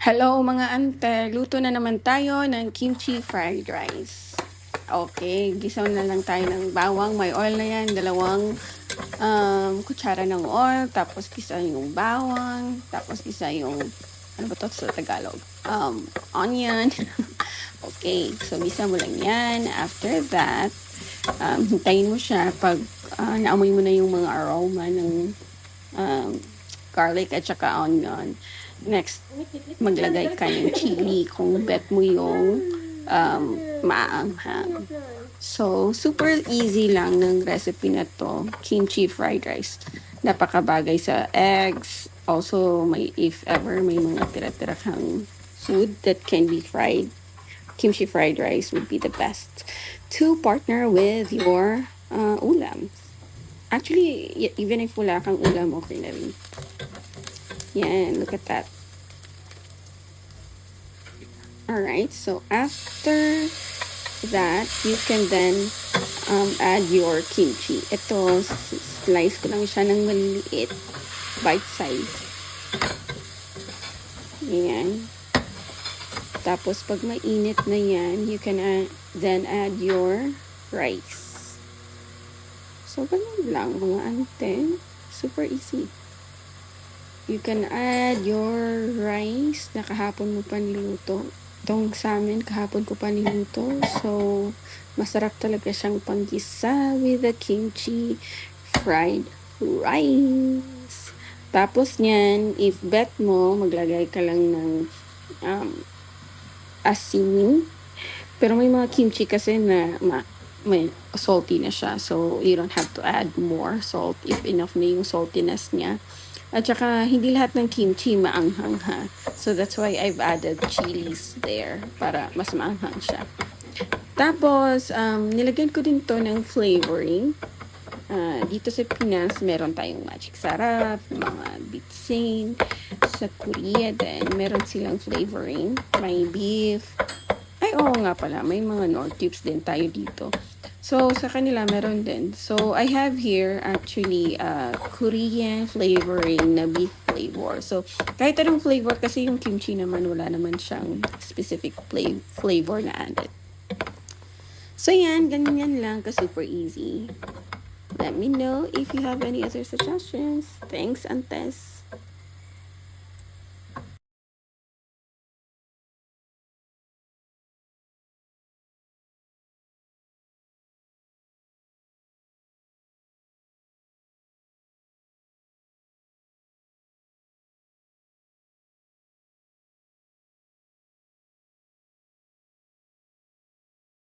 Hello mga ante, luto na naman tayo ng kimchi fried rice. Okay, gisaw na lang tayo ng bawang, may oil na yan, dalawang kutsara ng oil, tapos gisa yung bawang, tapos gisa yung, ano ba to sa Tagalog? Onion. Okay, so gisa mo lang yan. After that, hintayin mo siya pag naamoy mo na yung mga aroma ng garlic at saka onion. Next, maglagay ka ng chili kung bet mo yung maanghang. So, super easy lang ng recipe na to, kimchi fried rice. Napakabagay sa eggs. Also, if ever may mga tira-tira kang food that can be fried, kimchi fried rice would be the best to partner with your ulam. Actually, even if wala kang ulam, okay na rin. Yan, look at that. Alright, so after that, you can then add your kimchi. Ito, slice ko lang siya ng maliliit, bite size. Yan. Tapos, pag mainit na yan, you can then add your rice. So, ganun lang mga ante. Super easy. You can add your rice na kahapon mo pa niluto. Itong sa amin, kahapon ko pa niluto. So, masarap talaga siyang panggisa with the kimchi fried rice. Tapos niyan, if bet mo, maglagay ka lang ng asin. Pero may mga kimchi kasi na may salty na siya. So, you don't have to add more salt if enough na yung saltiness niya. At saka, hindi lahat ng kimchi maanghang ha. So, that's why I've added chilies there para mas maanghang siya. Tapos, nilagyan ko din to ng flavoring. Dito sa Pinas, meron tayong magic sarap, mga bitsin. Sa Korea din, meron silang flavoring. May beef. Ay, oo nga pala, may mga North tubes din tayo dito. So, sa kanila, meron din. So, I have here actually Korean flavoring na beef flavor. So, kahit anong flavor, kasi yung kimchi naman, wala naman siyang specific flavor na added. So, yan, ganyan lang ka-super easy. Let me know if you have any other suggestions. Thanks, Antes.